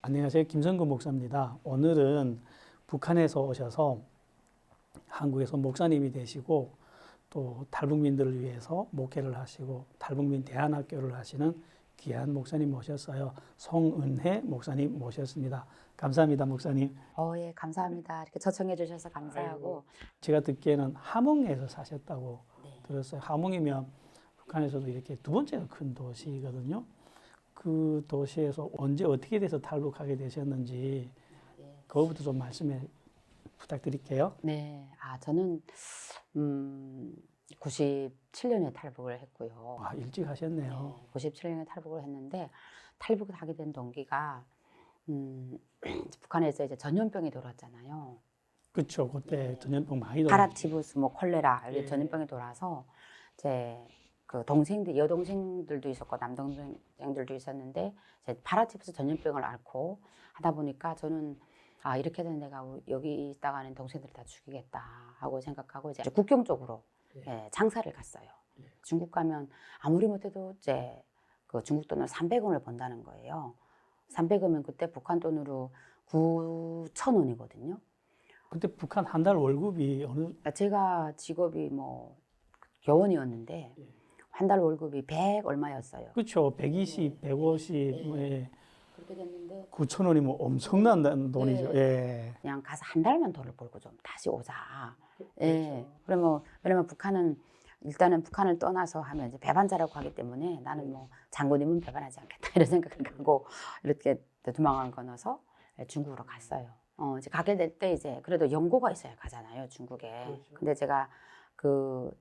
안녕하세요. 김성근 목사입니다. 오늘은 북한에서 오셔서 한국에서 목사님이 되시고 또 탈북민들을 위해서 목회를 하시고 탈북민 대안학교를 하시는 귀한 목사님 모셨어요. 송은혜 목사님 모셨습니다. 감사합니다, 목사님. 예, 감사합니다. 이렇게 초청해 주셔서 감사하고. 제가 듣기에는 함흥에서 사셨다고 네. 들었어요. 함흥이면 북한에서도 이렇게 두 번째가 큰 도시거든요. 그 도시에서 언제 어떻게 돼서 탈북하게 되셨는지 네. 그거부터 좀 말씀해 부탁드릴게요. 네, 저는 97년에 탈북을 했고요. 아, 일찍 하셨네요. 97년에 탈북을 했는데 탈북을 하게 된 동기가 북한에서 이제 전염병이 돌았잖아요. 그렇죠. 그때 네. 전염병 많이 돌았죠. 파라티푸스, 뭐 콜레라 이렇게 네. 전염병이 돌아서 제 그 동생들, 여동생들도 있었고 남동생들도 있었는데 이제 파라티푸스 전염병을 앓고 하다 보니까 저는 이렇게 된 내가 여기 있다가는 동생들 다 죽이겠다 하고 생각하고 이제 국경 쪽으로 장사를 갔어요. 중국 가면 아무리 못해도 이제 그 중국 돈을 300원을 번다는 거예요. 300원이면 그때 북한 돈으로 9,000원이거든요. 그때 북한 한 달 월급이 어느 제가 직업이 뭐 교원이었는데 한 달 월급이 100 얼마였어요. 그렇죠. 120, 150, 예. 그렇게 됐는데 9,000원이면 뭐 엄청난 돈이죠. 예. 그냥 가서 한 달만 돈을 벌고 좀 다시 오자. 그렇죠. 그러면 왜냐면 북한은 일단은 북한을 떠나서 하면 이제 배반자라고 하기 때문에 나는 뭐 장군님은 배반하지 않겠다 이런 생각을 하고 이렇게 도망을 건너서 중국으로 갔어요. 이제 가게 될 때 이제 그래도 연고가 있어야 가잖아요, 중국에. 그렇죠. 근데 제가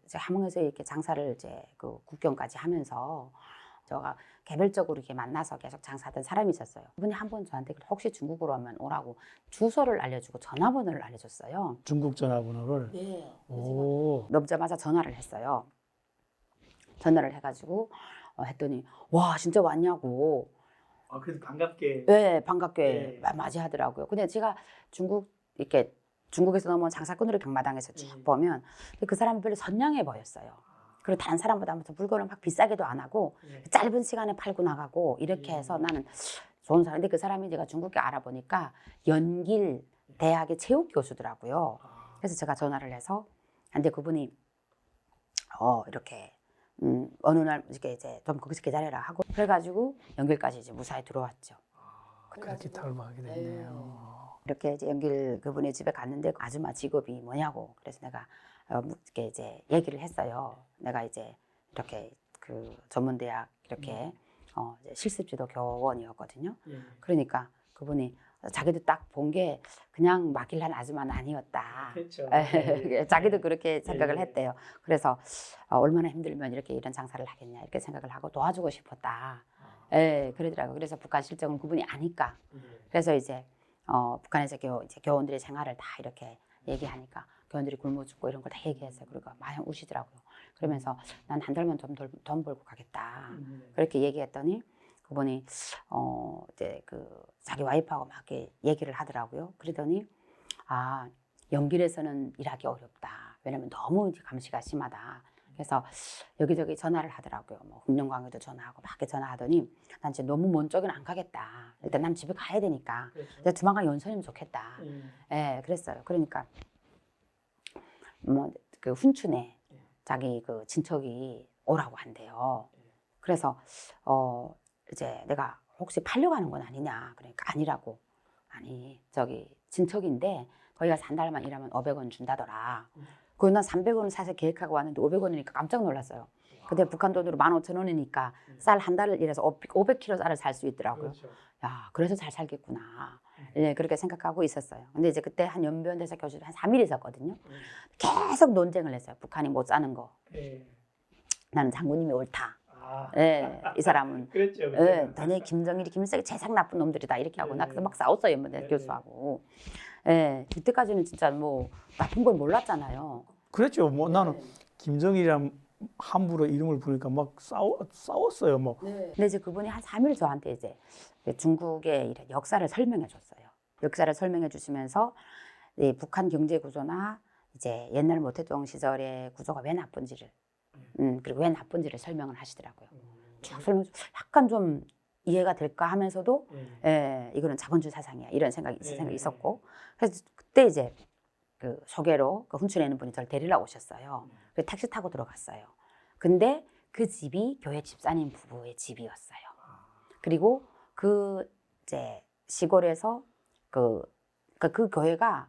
이제 함흥에서 이렇게 장사를 이제 그 국경까지 하면서 제가 개별적으로 이렇게 만나서 계속 장사하던 사람이 있었어요. 그분이 한 번 저한테 혹시 중국으로 오면 오라고 주소를 알려주고 전화번호를 알려줬어요. 중국 전화번호를. 네. 오. 넘자마자 전화를 했어요. 전화를 해가지고 했더니 와 진짜 왔냐고. 아, 그래도 반갑게. 네, 반갑게 네. 맞이하더라고요. 근데 제가 중국에서 넘어온 장사꾼으로 경마당에서 쭉 보면 그 사람이 별로 선량해 보였어요. 그리고 다른 사람보다 물건을 막 비싸게도 안 하고 짧은 시간에 팔고 나가고 이렇게 해서 나는 좋은 사람. 근데 그 사람이 제가 중국에 알아보니까 연길 대학의 체육 교수더라고요. 그래서 제가 전화를 해서 근데 그분이 이렇게 어느 날 이렇게 이제 좀 거기서 기다려라 하고 그래가지고 연길까지 이제 무사히 들어왔죠. 그렇게 탈북하게 됐네요. 이렇게 이제 연길 그분의 집에 갔는데 아줌마 직업이 뭐냐고 그래서 내가 이렇게 이제 얘기를 했어요. 내가 이제 이렇게 그 전문대학 이렇게 이제 실습지도 교원이었거든요. 그러니까 그분이 자기도 딱 본 게 그냥 맡길란 아줌마는 아니었다. 그렇죠. 자기도 그렇게 생각을 했대요. 그래서 얼마나 힘들면 이렇게 이런 장사를 하겠냐 이렇게 생각을 하고 도와주고 싶었다. 그러더라고요. 그래서 북한 실정을 그분이 아니까. 그래서 이제 북한에서 이제 교원들의 생활을 다 이렇게 얘기하니까 교원들이 굶어 죽고 이런 걸 다 얘기했어요. 그리고 마냥 우시더라고요. 그러면서 난 한 달만 돈 벌고 가겠다. 그렇게 얘기했더니 그분이 이제 그 자기 와이프하고 막 이렇게 얘기를 하더라고요. 그러더니 연길에서는 일하기 어렵다. 왜냐면 너무 이제 감시가 심하다. 그래서 여기저기 전화를 하더라고요. 뭐 흑룡강에도 전화하고 막 이렇게 전화하더니 난 이제 너무 먼 쪽은 안 가겠다. 일단 난 집에 가야 되니까. 그래서 조만간 연선이면 좋겠다. 그랬어요. 그러니까 뭐 그 훈춘에 자기 그 친척이 오라고 한대요. 그래서 이제 내가 혹시 팔려가는 건 아니냐. 그러니까 아니라고. 아니 저기 친척인데 거기 가서 한 달만 일하면 500원 준다더라. 그래서 난 300원을 사서 계획하고 왔는데 500원이니까 깜짝 놀랐어요. 근데 북한 돈으로 15,000원이니까 쌀 한 달을 일해서 500kg 쌀을 살 수 있더라고요. 그렇죠. 야, 그래서 잘 살겠구나. 그렇게 생각하고 있었어요. 근데 이제 그때 한 연변대사 교수도 한 3일 있었거든요. 계속 논쟁을 했어요. 북한이 못 사는 거. 나는 장군님이 옳다. 이 사람은 그랬죠. 너네 김정일이 김일성이 세상 나쁜 놈들이다 이렇게 하고 나 그래서 막 싸웠어요. 연변대사 교수하고. 그때까지는 진짜 뭐 나쁜 걸 몰랐잖아요. 그랬죠. 뭐 나는 김정일이랑 함부로 이름을 부르니까 막 싸웠어요. 뭐. 근데 이제 그분이 한 3일 저한테 이제 중국의 이런 역사를 설명해 줬어요. 역사를 설명해 주시면서 이 북한 경제 구조나 이제 옛날 모태종 시절의 구조가 왜 나쁜지를 그리고 왜 나쁜지를 설명을 하시더라고요. 쭉 설명. 약간 좀 이해가 될까 하면서도 이거는 자본주의 사상이야 이런 생각이 예. 있었고 그래서 그때 이제 그 소개로 그 훈춘에 있는 분이 저를 데리러 오셨어요. 그래서 택시 타고 들어갔어요. 근데 그 집이 교회 집사님 부부의 집이었어요. 그리고 그 이제 시골에서 그 교회가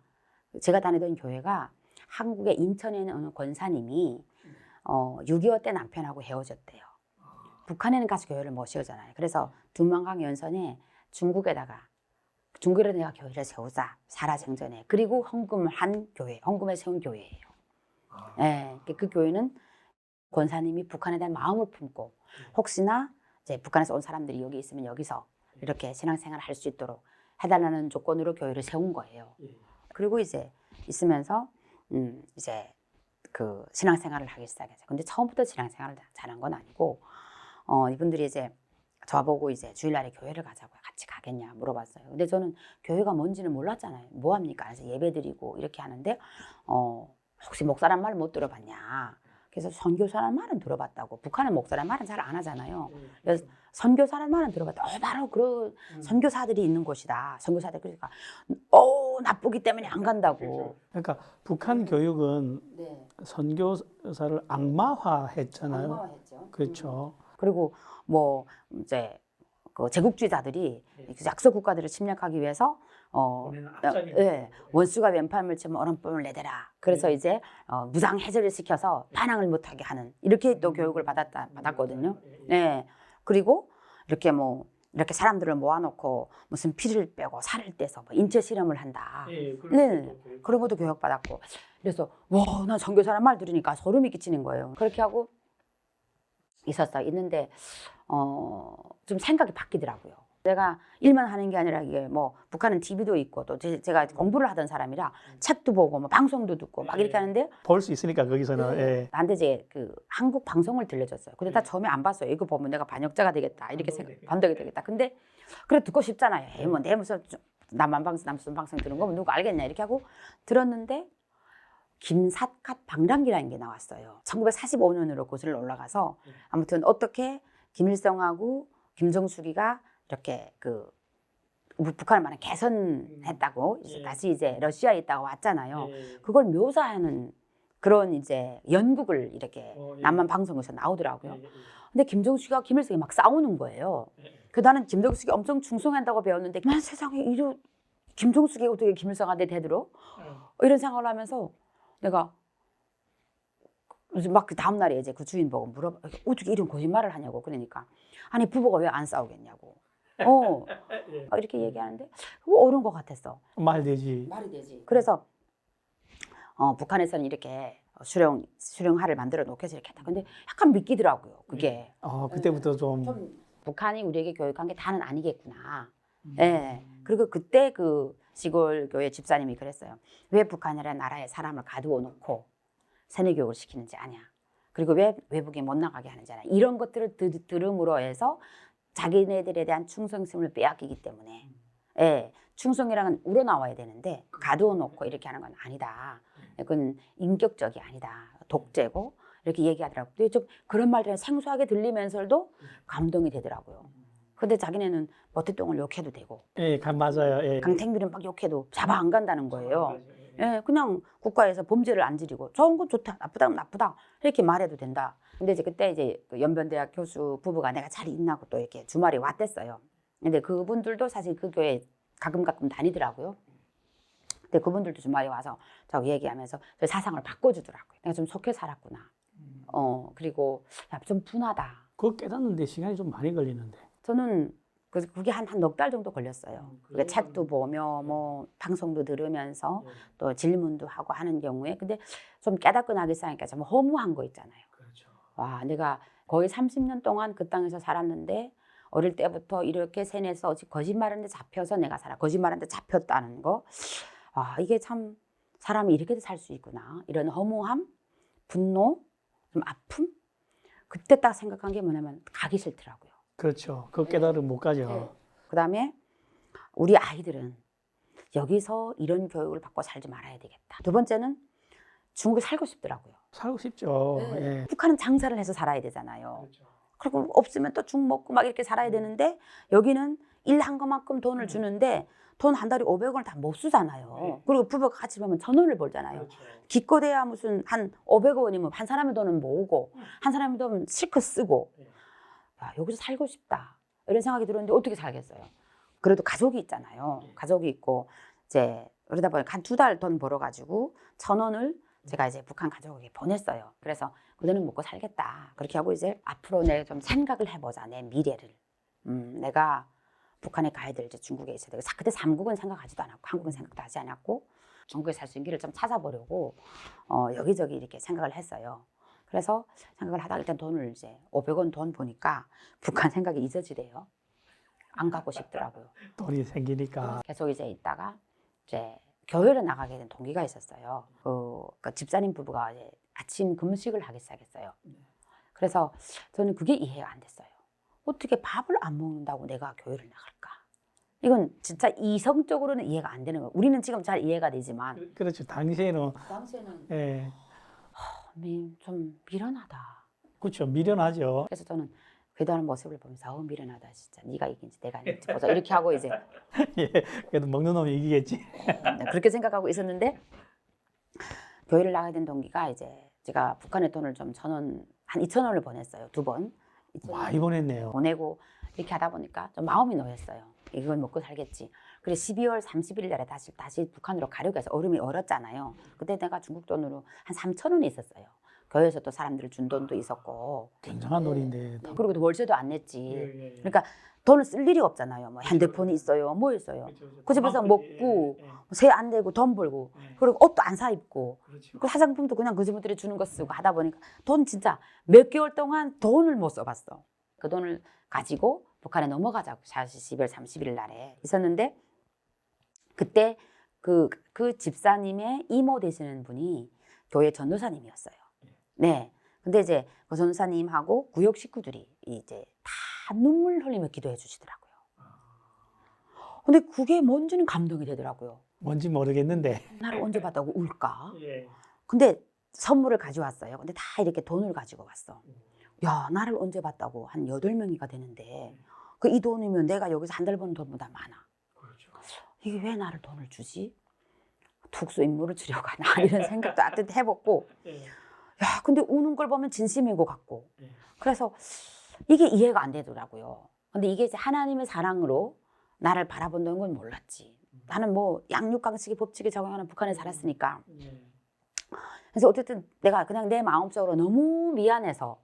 제가 다니던 교회가 한국의 인천에 있는 어느 권사님이 6.25 때 남편하고 헤어졌대요. 북한에는 가서 교회를 못 세우잖아요. 그래서 두만강 연선에 중국에다가 내가 교회를 세우자 살아생전에 그리고 헌금을 한 교회, 헌금에 세운 교회예요. 예, 그 교회는 권사님이 북한에 대한 마음을 품고 혹시나 이제 북한에서 온 사람들이 여기 있으면 여기서 이렇게 신앙생활을 할 수 있도록 해달라는 조건으로 교회를 세운 거예요. 그리고 이제 있으면서 이제 그 신앙생활을 하기 시작했어요. 근데 처음부터 신앙생활을 잘한 건 아니고 이분들이 이제 저보고 이제 주일날에 교회를 가자고 같이 가겠냐 물어봤어요. 근데 저는 교회가 뭔지는 몰랐잖아요. 뭐 합니까? 그래서 예배 드리고 이렇게 하는데 혹시 목사란 말 못 들어봤냐? 그래서 선교사란 말은 들어봤다고. 북한은 목사란 말은 잘 안 하잖아요. 그래서 선교사란 말은 들어봤다. 바로 그런 선교사들이 있는 곳이다. 선교사들 그러니까 나쁘기 때문에 안 간다고. 그러니까 북한 교육은 네. 선교사를 악마화했잖아요. 악마화했죠. 그렇죠. 그리고 뭐 이제 그 제국주의자들이 약소 국가들을 침략하기 위해서 원수가 왼팔을 치면 오른팔을 내대라. 그래서 이제 무장 해제를 시켜서 반항을 못하게 하는 이렇게 또 교육을 받았거든요. 네. 그리고 이렇게 이렇게 사람들을 모아놓고 무슨 피를 빼고 살을 떼서 인체 실험을 한다. 네. 그런 것도 교육받았고. 그래서 난 선교사란 말 들으니까 소름이 끼치는 거예요. 그렇게 하고 있는데 좀 생각이 바뀌더라고요. 내가 일만 하는 게 아니라 이게 북한은 TV도 있고 또 제가 공부를 하던 사람이라 책도 보고 방송도 듣고 막 이렇게 하는데 볼 수 있으니까 거기서는 나한테 이제 그 한국 방송을 들려줬어요. 근데 나 처음에 안 봤어요. 이거 보면 내가 반역자가 되겠다 이렇게 반대가 되겠다. 근데 그래 듣고 싶잖아요. 내 무슨 남순 방송 들은 거 누가 알겠냐 이렇게 하고 들었는데 김삿갓 방랑기라는 게 나왔어요. 1945년으로 그곳을 올라가서 아무튼 어떻게 김일성하고 김정숙이가 이렇게 북한을 많이 개선했다고 다시 이제 러시아에 있다가 왔잖아요. 그걸 묘사하는 그런 이제 연극을 이렇게 남한 방송에서 나오더라고요. 근데 김정숙이가 김일성이 막 싸우는 거예요. 나는 김정숙이 엄청 충성한다고 배웠는데 세상에 김정숙이 어떻게 김일성한테 대들어? 이런 생각을 하면서 내가 막 그 다음 날에 이제 그 주인 보고 물어봐 어떻게 이런 거짓말을 하냐고. 그러니까 아니 부부가 왜 안 싸우겠냐고. 이렇게 얘기하는데 그거 옳은 것 같았어. 말이 되지. 그래서 북한에서는 이렇게 수령화를 만들어 놓고서 이렇게 했다. 근데 약간 믿기더라고요. 그게. 그때부터 좀 북한이 우리에게 교육한 게 다는 아니겠구나. 그리고 그때 그 시골 교회 집사님이 그랬어요. 왜 북한이라는 나라에 사람을 가두어 놓고 세뇌교육을 시키는지 아냐. 그리고 왜 외국에 못 나가게 하는지 아냐. 이런 것들을 들음으로 해서 자기네들에 대한 충성심을 빼앗기기 때문에 충성이랑은 우러나와야 되는데 가두어 놓고 이렇게 하는 건 아니다. 그건 인격적이 아니다. 독재고 이렇게 얘기하더라고요. 근데 좀 그런 말들이 생소하게 들리면서도 감동이 되더라고요. 근데 자기네는 머태똥을 욕해도 되고 맞아요. 강택민은 막 욕해도 잡아 안 간다는 거예요. 그냥 국가에서 범죄를 안 저지르고 좋은 건 좋다, 나쁘다면 나쁘다 이렇게 말해도 된다. 근데 이제 그때 이제 그 연변대학 교수 부부가 내가 잘 있나고 또 이렇게 주말에 왔댔어요. 근데 그분들도 사실 그 교회 가끔 다니더라고요. 근데 그분들도 주말에 와서 저 얘기하면서 저 사상을 바꿔주더라고요. 내가 좀 속해 살았구나. 그리고 좀 분하다. 그거 깨닫는데 시간이 좀 많이 걸리는데. 저는 그게 한 넉 달 정도 걸렸어요. 그러니까 책도 보며 방송도 들으면서 또 질문도 하고 하는 경우에 근데 좀 깨닫고 나기 시작하니까 좀 허무한 거 있잖아요. 그렇죠. 와, 내가 거의 30년 동안 그 땅에서 살았는데 어릴 때부터 이렇게 세뇌서 거짓말하는데 잡혀서 내가 거짓말하는데 잡혔다는 거. 이게 참 사람이 이렇게도 살 수 있구나. 이런 허무함, 분노, 좀 아픔. 그때 딱 생각한 게 뭐냐면 가기 싫더라고요. 그렇죠. 그 깨달음 못 가죠. 그다음에 우리 아이들은 여기서 이런 교육을 받고 살지 말아야 되겠다. 두 번째는 중국에 살고 싶더라고요. 살고 싶죠. 북한은 장사를 해서 살아야 되잖아요. 그렇죠. 그리고 없으면 또 죽 먹고 막 이렇게 살아야 되는데 여기는 일한 것만큼 돈을 주는데 돈 한 달에 500원을 다 못 쓰잖아요. 네. 그리고 부부가 같이 보면 1,000원을 벌잖아요. 그렇죠. 기껏해야 무슨 한 500원이면 한 사람의 돈은 모으고 한 사람의 돈은 실컷 쓰고 네. 야, 여기서 살고 싶다 이런 생각이 들었는데 어떻게 살겠어요. 그래도 가족이 있잖아요. 가족이 있고 이제 그러다 보니까 한 2달 돈 벌어가지고 1,000원을 제가 이제 북한 가족에게 보냈어요. 그래서 그 돈은 먹고 살겠다. 그렇게 하고 이제 앞으로 내가 좀 생각을 해보자. 내 미래를. 내가 북한에 가야 될 이제 중국에 있어야 되고 그때 삼국은 생각하지도 않았고 한국은 생각도 하지 않았고 중국에 살 수 있는 길을 좀 찾아보려고 여기저기 이렇게 생각을 했어요. 그래서 생각을 하다가 일단 돈을 이제 500원 돈 보니까 북한 생각이 잊어지대요. 안 가고 싶더라고요. 돈이 생기니까. 계속 이제 있다가 이제 교회를 나가게 된 동기가 있었어요. 그 집사님 부부가 이제 아침 금식을 하기 시작했어요. 그래서 저는 그게 이해가 안 됐어요. 어떻게 밥을 안 먹는다고 내가 교회를 나갈까? 이건 진짜 이성적으로는 이해가 안 되는 거예요. 우리는 지금 잘 이해가 되지만 그렇죠. 당시에는 당시에는 예, 좀 미련하다. 그렇죠. 미련하죠. 그래서 저는 괴도하는 모습을 보면서 미련하다 진짜. 네가 이긴지 내가 이긴지 보자. 이렇게 하고 이제 예, 그래도 먹는 놈이 이기겠지. 그렇게 생각하고 있었는데 교회를 나가게 된 동기가 이제 제가 북한에 돈을 좀 1,000원, 한 2,000원을 보냈어요. 2번. 많이 보냈네요. 보내고 이렇게 하다 보니까 좀 마음이 놓였어요. 이건 먹고 살겠지. 그래서 12월 30일 날에 다시 북한으로 가려고 해서 얼음이 얼었잖아요. 그때 내가 중국 돈으로 한 3,000원이 있었어요. 교회에서 또 사람들 준 돈도 있었고. 굉장한 돈인데. 그리고 또 월세도 안 냈지. 예. 그러니까 돈을 쓸 일이 없잖아요. 뭐 핸드폰이 있어요. 뭐 있어요. 그 집에서 먹고 세 안 내고 돈 벌고 그리고 옷도 안 사 입고 그 화장품도 그냥 그 집들이 주는 거 쓰고 하다 보니까 돈 진짜 몇 개월 동안 돈을 못 써봤어. 그 돈을 가지고 북한에 넘어가자고 12월 30일 날에 있었는데 그때 그 집사님의 이모 되시는 분이 교회 전도사님이었어요. 네. 근데 이제 그 전도사님하고 구역 식구들이 이제 다 눈물 흘리며 기도해 주시더라고요. 근데 그게 뭔지는 감동이 되더라고요. 뭔지 모르겠는데. 나를 언제 봤다고 울까? 예. 근데 선물을 가져왔어요. 근데 다 이렇게 돈을 가지고 왔어. 야, 나를 언제 봤다고 한 8명이가 되는데 그 이 돈이면 내가 여기서 한 달 버는 돈보다 많아. 그렇죠. 이게 왜 나를 돈을 주지? 특수 임무를 주려고 하나 이런 생각도 하여튼 해봤고 예. 야, 근데 우는 걸 보면 진심인 것 같고 예. 그래서 이게 이해가 안 되더라고요. 근데 이게 이제 하나님의 사랑으로 나를 바라본다는 건 몰랐지. 나는 뭐 양육강식의 법칙에 적용하는 북한에 살았으니까. 예. 그래서 어쨌든 내가 그냥 내 마음속으로 너무 미안해서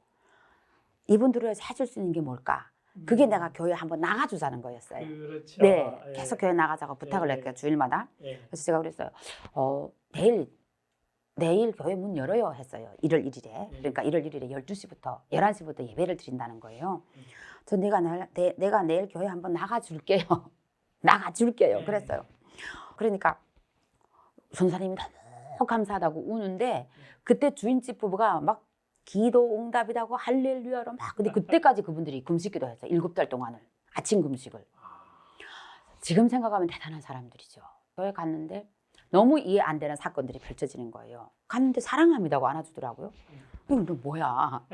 이분들을 해줄 수 있는 게 뭘까? 그게 내가 교회 한번 나가주자는 거였어요. 그렇죠. 네, 예. 계속 교회 나가자고 부탁을 예. 했어요, 주일마다. 예. 그래서 제가 그랬어요. 내일 교회 문 열어요 했어요. 1월 1일에. 그러니까 1월 1일에 12시부터 11시부터 예배를 드린다는 거예요. 저 내가 내일 교회 한번 나가줄게요. 나가줄게요. 그랬어요. 그러니까 선사님이 너무 감사하다고 우는데 그때 주인집 부부가 막 기도 응답이라고 할렐루야로 막 근데 그때까지 그분들이 금식기도 했어요. 7달 동안을. 아침 금식을. 지금 생각하면 대단한 사람들이죠. 교회 갔는데 너무 이해 안 되는 사건들이 펼쳐지는 거예요. 갔는데 사랑합니다고 안아주더라고요. 이거 너 뭐야?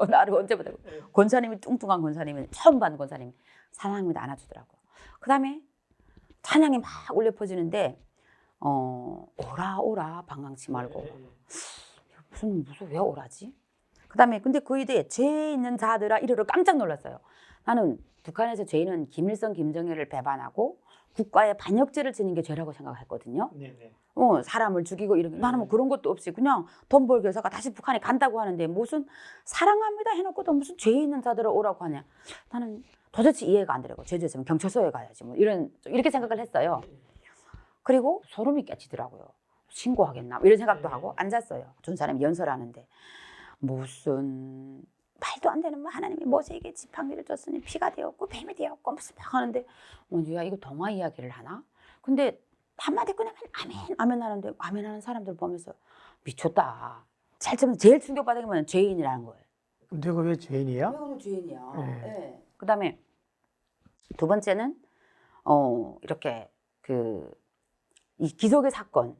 나를 언제 보다고? 권사님이 뚱뚱한 권사님이 처음 본 권사님이 사랑합니다 안아주더라고요. 그 다음에 찬양이 막 울려 퍼지는데 오라 오라 방황치 말고 무슨 왜 오라지? 그 다음에 근데 그 이대에 죄 있는 자들아 이러러 깜짝 놀랐어요. 나는 북한에서 죄인은 김일성 김정일을 배반하고 국가에 반역죄를 지는 게 죄라고 생각했거든요. 네네. 사람을 죽이고 이런 게 나는 뭐 그런 것도 없이 그냥 돈 벌기 위해서가 다시 북한에 간다고 하는데 무슨 사랑합니다 해놓고도 무슨 죄 있는 자들을 오라고 하냐. 나는 도대체 이해가 안 되더라고. 제주에서는 경찰서에 가야지 뭐 이렇게 생각을 했어요. 그리고 소름이 끼치더라고요. 신고하겠나 이런 생각도 하고 앉았어요. 전 사람이 연설하는데 무슨 말도 안 되는 뭐 하나님이 모세에게 지팡이를 줬으니 피가 되었고 뱀이 되었고 무슨 막 하는데 야 이거 동화 이야기를 하나? 근데 한마디 꺼내면 아멘 아멘 하는데 아멘 하는 사람들 보면서 미쳤다. 제일 충격받은 게 뭐냐면 죄인이라는 거예요. 그럼 내가 왜 죄인이야? 왜 죄인이야? 네. 네. 그다음에 두 번째는 이렇게 이 기적의 사건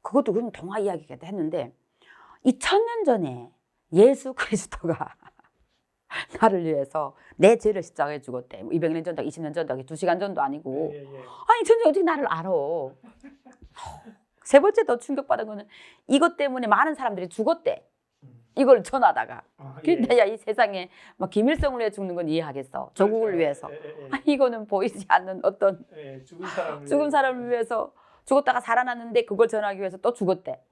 그것도 그냥 동화 이야기가 했는데 2000년 전에 예수 그리스도가 나를 위해서 내 죄를 십자가에 죽었대. 200년 전도 20년 전도 2시간 전도 아니고. 예. 아니 전혀 어떻게 나를 알아. 세 번째 더 충격받은 거는 이것 때문에 많은 사람들이 죽었대. 이걸 전하다가. 근데 야, 이 세상에 막 김일성을 위해 죽는 건 이해하겠어. 조국을 그렇죠. 위해서. 이거는 보이지 않는 어떤 죽은 사람을 위해서 죽었다가 살아났는데 그걸 전하기 위해서 또 죽었대.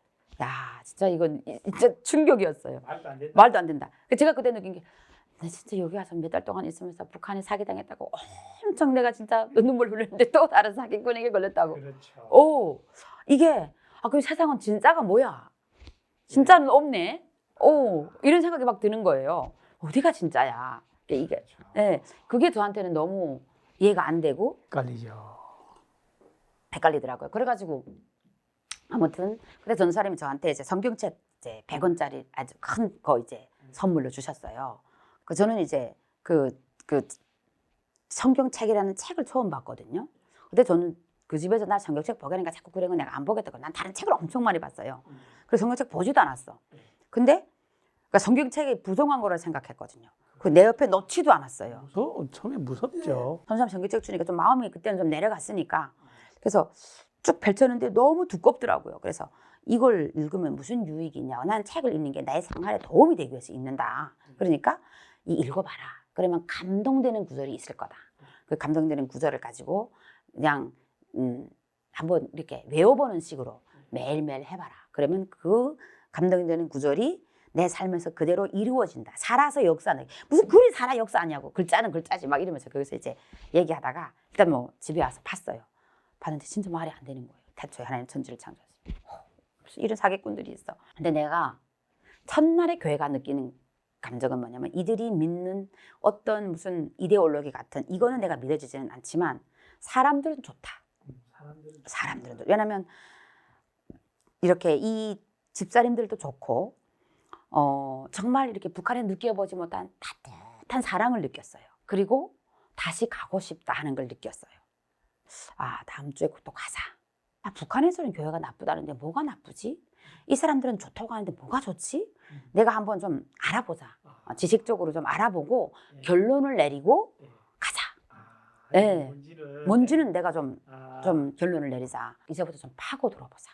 야, 진짜 이건 진짜 충격이었어요. 말도 안 된다. 제가 그때 느낀 게 나 진짜 여기 와서 몇 달 동안 있으면서 북한에 사기당했다고 엄청 내가 진짜 눈물 흘렸는데 또 다른 사기꾼에게 걸렸다고. 그렇죠. 오, 이게 그럼 세상은 진짜가 뭐야? 진짜는 없네. 오, 이런 생각이 막 드는 거예요. 어디가 진짜야? 이게 네, 그게 저한테는 너무 이해가 안 되고 헷갈리죠. 헷갈리더라고요. 그래가지고 아무튼 그때 전사님이 저한테 이제 성경책 이제 100원짜리 아주 큰 거 이제 선물로 주셨어요. 저는 이제 그 성경책이라는 책을 처음 봤거든요. 근데 저는 그 집에서 나 성경책 보게니까 자꾸 그런 거 내가 안 보겠다고 난 다른 책을 엄청 많이 봤어요. 그래서 성경책 보지도 않았어. 근데 그러니까 성경책이 부정한 거라 생각했거든요. 그 내 옆에 놓지도 않았어요. 처음에 무섭죠. 선생님 성경책 주니까 좀 마음이 그때는 좀 내려갔으니까 그래서 쭉 펼쳤는데 너무 두껍더라고요. 그래서 이걸 읽으면 무슨 유익이 있냐. 난 책을 읽는 게 나의 생활에 도움이 되기 위해서 읽는다. 그러니까 읽어봐라. 그러면 감동되는 구절이 있을 거다. 그 감동되는 구절을 가지고 그냥 한번 이렇게 외워보는 식으로 매일매일 해봐라. 그러면 그 감동되는 구절이 내 삶에서 그대로 이루어진다. 살아서 역사는 무슨 글이 살아 역사 아니냐고. 글자는 글자지 막 이러면서 거기서 이제 얘기하다가 일단 뭐 집에 와서 봤어요. 봤는데 진짜 말이 안 되는 거예요. 태초에 하나님 천지를 창조했어요. 무슨 이런 사기꾼들이 있어. 근데 내가 첫날에 교회가 느끼는 감정은 뭐냐면 이들이 믿는 어떤 무슨 이데올로기 같은 이거는 내가 믿어지지는 않지만 사람들은 좋다. 사람들은 좋다. 왜냐하면 이렇게 이 집사님들도 좋고 정말 이렇게 북한에 느껴보지 못한 따뜻한 사랑을 느꼈어요. 그리고 다시 가고 싶다 하는 걸 느꼈어요. 다음 주에 또 가자. 북한에서는 교회가 나쁘다는데 뭐가 나쁘지? 이 사람들은 좋다고 하는데 뭐가 좋지? 내가 한번 좀 알아보자. 지식적으로 좀 알아보고 결론을 내리고 가자. 네. 뭔지는 내가 좀 결론을 내리자. 이제부터 좀 파고 들어보자.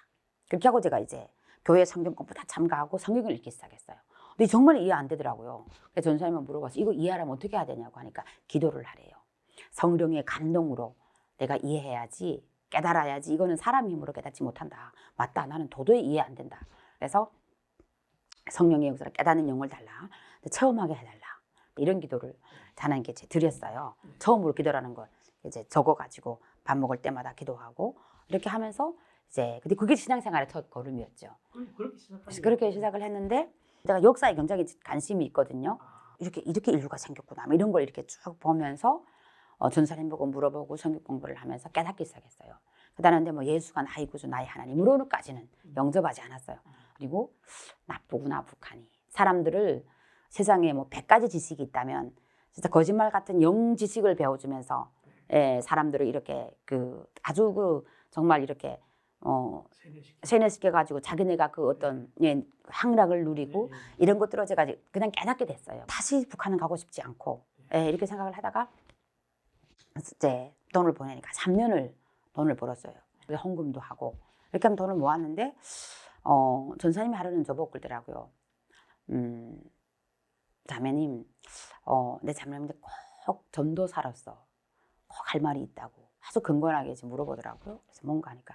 그렇게 하고 제가 이제 교회 성경 공부 다 참가하고 성경을 읽기 시작했어요. 근데 정말 이해 안 되더라고요. 그래서 전사님은 물어봐서 이거 이해하려면 어떻게 해야 되냐고 하니까 기도를 하래요. 성령의 감동으로 내가 이해해야지 깨달아야지 이거는 사람 힘으로 깨닫지 못한다. 맞다. 나는 도저히 이해 안 된다. 그래서 성령의 역사를 깨닫는 영을 달라. 체험하게 해달라. 이런 기도를 하나님께 드렸어요. 처음으로 기도라는 걸 이제 적어가지고 밥 먹을 때마다 기도하고 이렇게 하면서 이제 근데 그게 신앙생활의 첫 걸음이었죠. 그렇게 시작을 했는데 제가 역사에 굉장히 관심이 있거든요. 이렇게 인류가 생겼구나. 이런 걸 이렇게 쭉 보면서 전사님 보고 물어보고 성경 공부를 하면서 깨닫기 시작했어요. 그다음에 뭐 예수가 나의 구주 나의 하나님으로까지는 영접하지 않았어요. 그리고 나쁘구나 북한이. 사람들을 세상에 뭐 100가지 지식이 있다면 진짜 거짓말 같은 영 지식을 배워주면서 사람들을 이렇게 아주 정말 이렇게 세뇌시켜가지고 자기네가 그 어떤 향락을 누리고 이런 것들을 제가 그냥 깨닫게 됐어요. 다시 북한은 가고 싶지 않고 이렇게 생각을 하다가 이제 돈을 보내니까 3년을 돈을 벌었어요. 헌금도 하고 이렇게 하면 돈을 모았는데 전사님이 하루는 저보고 그러더라고요. 자매님, 내 자매님한테 꼭 전도사로서 꼭 할 말이 있다고 아주 근거하게 물어보더라고요. 그래서 뭔가 하니까